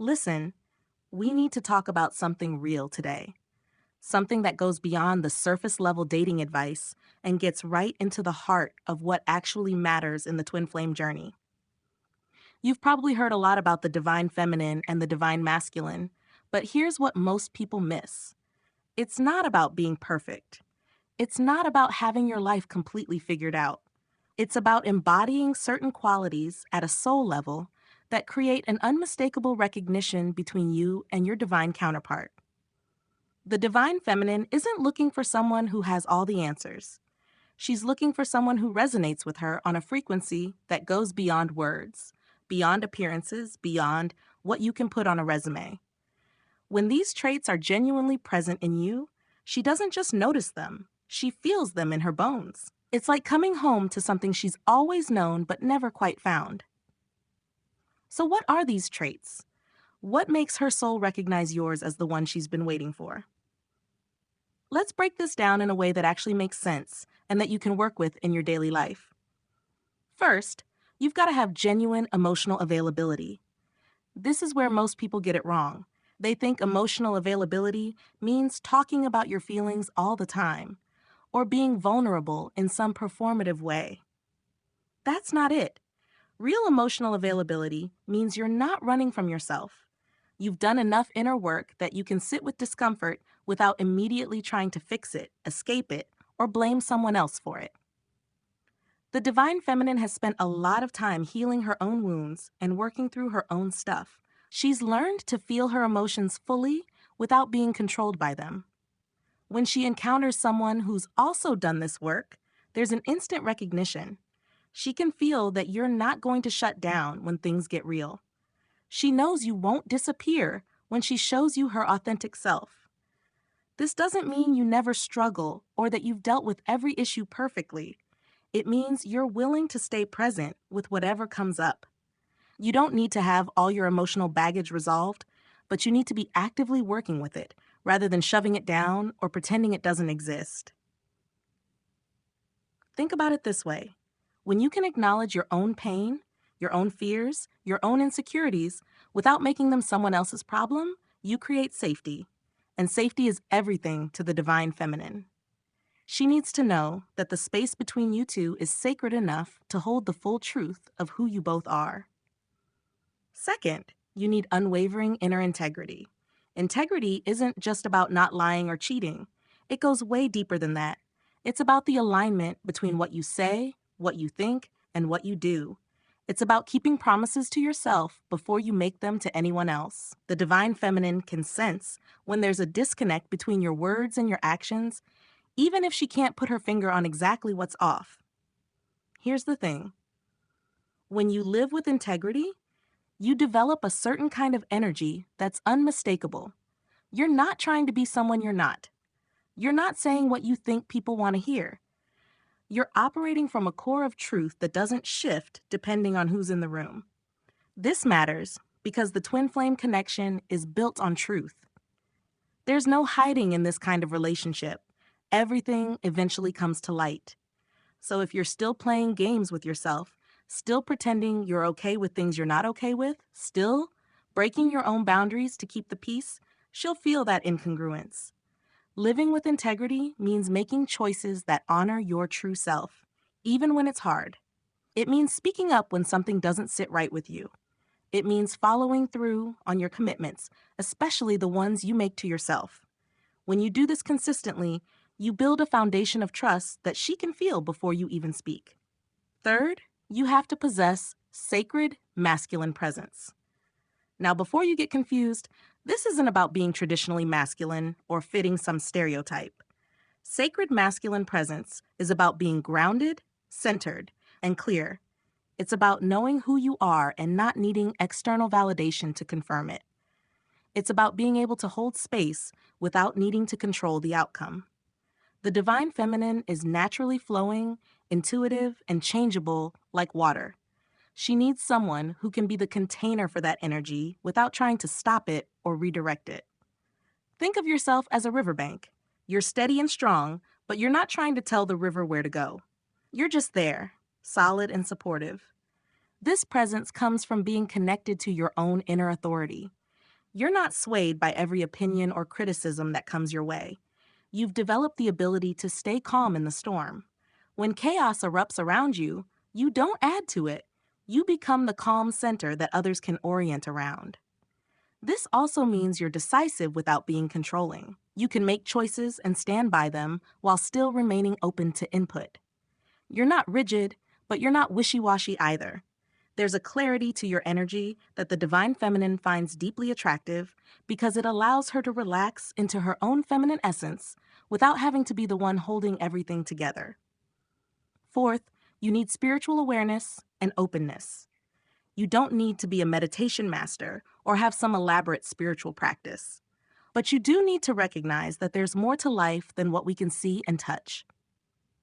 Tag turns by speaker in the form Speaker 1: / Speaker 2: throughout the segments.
Speaker 1: Listen, we need to talk about something real today. Something that goes beyond the surface level dating advice and gets right into the heart of what actually matters in the twin flame journey. You've probably heard a lot about the divine feminine and the divine masculine, but here's what most people miss. It's not about being perfect. It's not about having your life completely figured out. It's about embodying certain qualities at a soul level that create an unmistakable recognition between you and your divine counterpart. The divine feminine isn't looking for someone who has all the answers. She's looking for someone who resonates with her on a frequency that goes beyond words, beyond appearances, beyond what you can put on a resume. When these traits are genuinely present in you, she doesn't just notice them, she feels them in her bones. It's like coming home to something she's always known but never quite found. So, what are these traits? What makes her soul recognize yours as the one she's been waiting for? Let's break this down in a way that actually makes sense and that you can work with in your daily life. First, you've got to have genuine emotional availability. This is where most people get it wrong. They think emotional availability means talking about your feelings all the time, or being vulnerable in some performative way. That's not it. Real emotional availability means you're not running from yourself. You've done enough inner work that you can sit with discomfort without immediately trying to fix it, escape it, or blame someone else for it. The divine feminine has spent a lot of time healing her own wounds and working through her own stuff. She's learned to feel her emotions fully without being controlled by them. When she encounters someone who's also done this work, there's an instant recognition. She can feel that you're not going to shut down when things get real. She knows you won't disappear when she shows you her authentic self. This doesn't mean you never struggle or that you've dealt with every issue perfectly. It means you're willing to stay present with whatever comes up. You don't need to have all your emotional baggage resolved, but you need to be actively working with it rather than shoving it down or pretending it doesn't exist. Think about it this way. When you can acknowledge your own pain, your own fears, your own insecurities, without making them someone else's problem, you create safety. And safety is everything to the divine feminine. She needs to know that the space between you two is sacred enough to hold the full truth of who you both are. Second, you need unwavering inner integrity. Integrity isn't just about not lying or cheating. It goes way deeper than that. It's about the alignment between what you say, what you think, and what you do. It's about keeping promises to yourself before you make them to anyone else. The divine feminine can sense when there's a disconnect between your words and your actions, even if she can't put her finger on exactly what's off. Here's the thing. When you live with integrity, you develop a certain kind of energy that's unmistakable. You're not trying to be someone you're not. You're not saying what you think people want to hear. You're operating from a core of truth that doesn't shift depending on who's in the room. This matters because the twin flame connection is built on truth. There's no hiding in this kind of relationship. Everything eventually comes to light. So if you're still playing games with yourself, still pretending you're okay with things you're not okay with, still breaking your own boundaries to keep the peace, she'll feel that incongruence. Living with integrity means making choices that honor your true self, even when it's hard. It means speaking up when something doesn't sit right with you. It means following through on your commitments, especially the ones you make to yourself. When you do this consistently, you build a foundation of trust that she can feel before you even speak. Third, you have to possess sacred masculine presence. Now, before you get confused, this isn't about being traditionally masculine or fitting some stereotype. Sacred masculine presence is about being grounded, centered, and clear. It's about knowing who you are and not needing external validation to confirm it. It's about being able to hold space without needing to control the outcome. The divine feminine is naturally flowing, intuitive, and changeable like water. She needs someone who can be the container for that energy without trying to stop it or redirect it. Think of yourself as a riverbank. You're steady and strong, but you're not trying to tell the river where to go. You're just there, solid and supportive. This presence comes from being connected to your own inner authority. You're not swayed by every opinion or criticism that comes your way. You've developed the ability to stay calm in the storm. When chaos erupts around you, you don't add to it. You become the calm center that others can orient around. This also means you're decisive without being controlling. You can make choices and stand by them while still remaining open to input. You're not rigid, but you're not wishy-washy either. There's a clarity to your energy that the divine feminine finds deeply attractive because it allows her to relax into her own feminine essence without having to be the one holding everything together. Fourth, you need spiritual awareness and openness. You don't need to be a meditation master or have some elaborate spiritual practice. But you do need to recognize that there's more to life than what we can see and touch.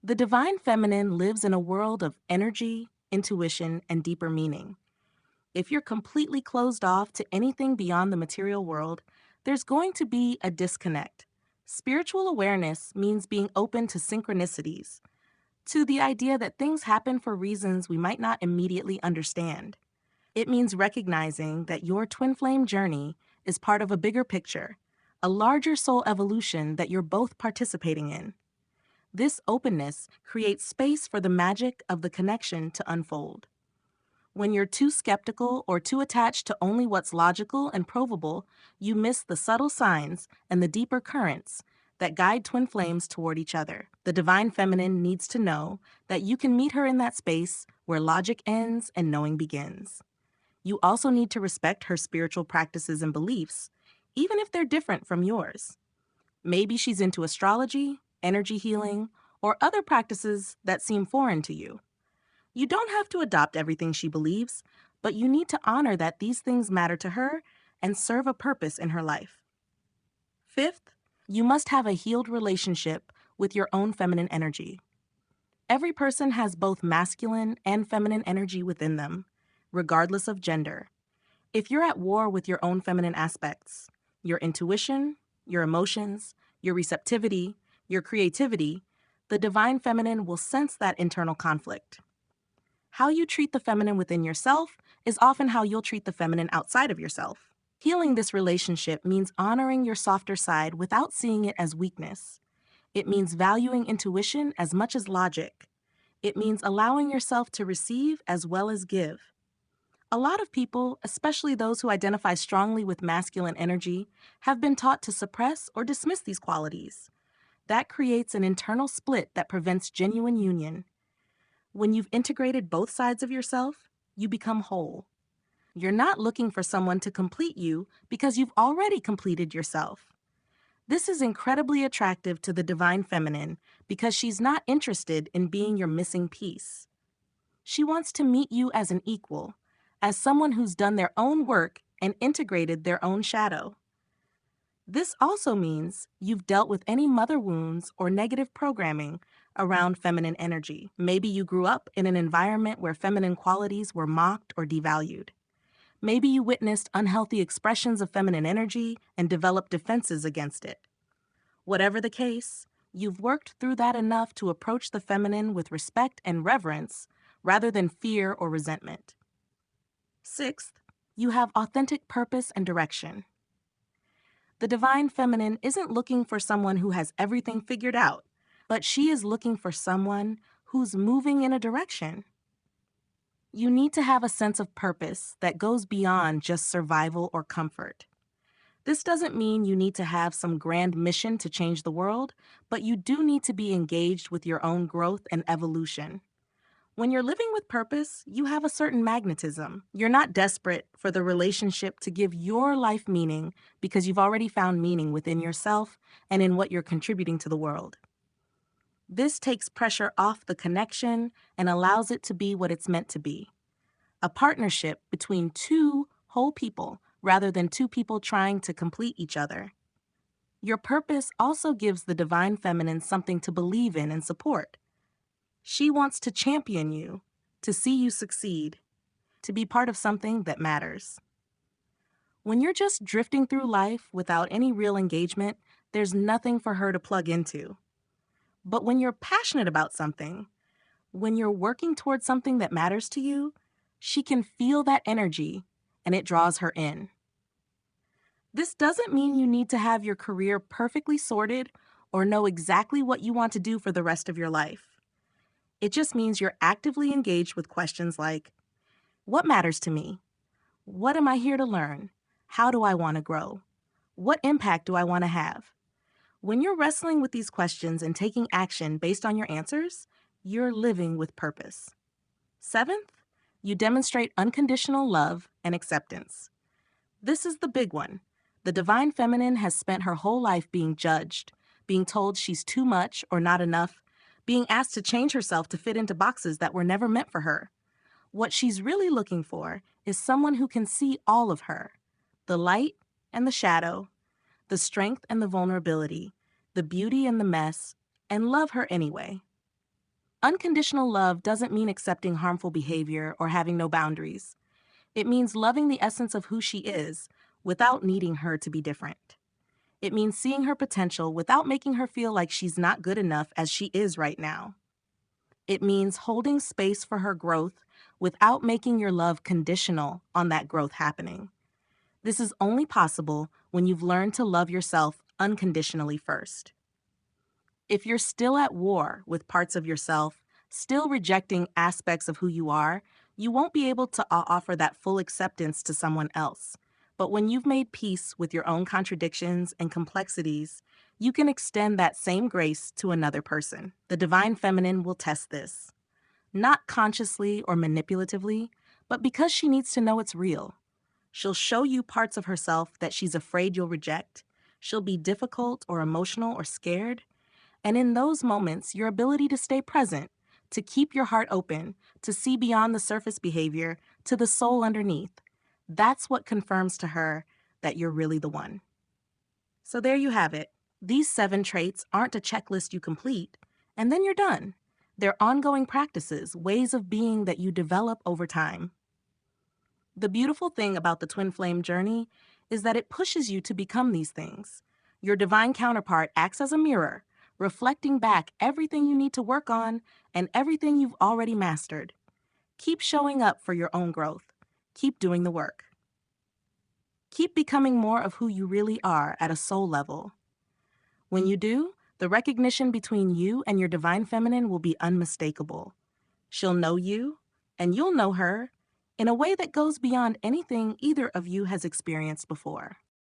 Speaker 1: The divine feminine lives in a world of energy, intuition, and deeper meaning. If you're completely closed off to anything beyond the material world, there's going to be a disconnect. Spiritual awareness means being open to synchronicities, to the idea that things happen for reasons we might not immediately understand. It means recognizing that your twin flame journey is part of a bigger picture, a larger soul evolution that you're both participating in. This openness creates space for the magic of the connection to unfold. When you're too skeptical or too attached to only what's logical and provable, you miss the subtle signs and the deeper currents that guide twin flames toward each other. The divine feminine needs to know that you can meet her in that space where logic ends and knowing begins. You also need to respect her spiritual practices and beliefs, even if they're different from yours. Maybe she's into astrology, energy healing, or other practices that seem foreign to you. You don't have to adopt everything she believes, but you need to honor that these things matter to her and serve a purpose in her life. Fifth, you must have a healed relationship with your own feminine energy. Every person has both masculine and feminine energy within them, regardless of gender. If you're at war with your own feminine aspects, your intuition, your emotions, your receptivity, your creativity, the divine feminine will sense that internal conflict. How you treat the feminine within yourself is often how you'll treat the feminine outside of yourself. Healing this relationship means honoring your softer side without seeing it as weakness. It means valuing intuition as much as logic. It means allowing yourself to receive as well as give. A lot of people, especially those who identify strongly with masculine energy, have been taught to suppress or dismiss these qualities. That creates an internal split that prevents genuine union. When you've integrated both sides of yourself, you become whole. You're not looking for someone to complete you because you've already completed yourself. This is incredibly attractive to the divine feminine because she's not interested in being your missing piece. She wants to meet you as an equal, as someone who's done their own work and integrated their own shadow. This also means you've dealt with any mother wounds or negative programming around feminine energy. Maybe you grew up in an environment where feminine qualities were mocked or devalued. Maybe you witnessed unhealthy expressions of feminine energy and developed defenses against it. Whatever the case, you've worked through that enough to approach the feminine with respect and reverence rather than fear or resentment. Sixth, you have authentic purpose and direction. The divine feminine isn't looking for someone who has everything figured out, but she is looking for someone who's moving in a direction. You need to have a sense of purpose that goes beyond just survival or comfort. This doesn't mean you need to have some grand mission to change the world, but you do need to be engaged with your own growth and evolution. When you're living with purpose, you have a certain magnetism. You're not desperate for the relationship to give your life meaning because you've already found meaning within yourself and in what you're contributing to the world. This takes pressure off the connection and allows it to be what it's meant to be. A partnership between two whole people rather than two people trying to complete each other. Your purpose also gives the divine feminine something to believe in and support. She wants to champion you, to see you succeed, to be part of something that matters. When you're just drifting through life without any real engagement, there's nothing for her to plug into. But when you're passionate about something, when you're working towards something that matters to you, she can feel that energy and it draws her in. This doesn't mean you need to have your career perfectly sorted or know exactly what you want to do for the rest of your life. It just means you're actively engaged with questions like, what matters to me? What am I here to learn? How do I want to grow? What impact do I want to have? When you're wrestling with these questions and taking action based on your answers, you're living with purpose. Seventh, you demonstrate unconditional love and acceptance. This is the big one. The divine feminine has spent her whole life being judged, being told she's too much or not enough, being asked to change herself to fit into boxes that were never meant for her. What she's really looking for is someone who can see all of her, the light and the shadow, the strength and the vulnerability, the beauty and the mess, and love her anyway. Unconditional love doesn't mean accepting harmful behavior or having no boundaries. It means loving the essence of who she is without needing her to be different. It means seeing her potential without making her feel like she's not good enough as she is right now. It means holding space for her growth without making your love conditional on that growth happening. This is only possible when you've learned to love yourself unconditionally first. If you're still at war with parts of yourself, still rejecting aspects of who you are, you won't be able to offer that full acceptance to someone else. But when you've made peace with your own contradictions and complexities, you can extend that same grace to another person. The divine feminine will test this, not consciously or manipulatively, but because she needs to know it's real. She'll show you parts of herself that she's afraid you'll reject. She'll be difficult or emotional or scared. And in those moments, your ability to stay present, to keep your heart open, to see beyond the surface behavior to the soul underneath, that's what confirms to her that you're really the one. So there you have it. These 7 traits aren't a checklist you complete, and then you're done. They're ongoing practices, ways of being that you develop over time. The beautiful thing about the twin flame journey is that it pushes you to become these things. Your divine counterpart acts as a mirror, reflecting back everything you need to work on and everything you've already mastered. Keep showing up for your own growth. Keep doing the work. Keep becoming more of who you really are at a soul level. When you do, the recognition between you and your divine feminine will be unmistakable. She'll know you, and you'll know her, in a way that goes beyond anything either of you has experienced before.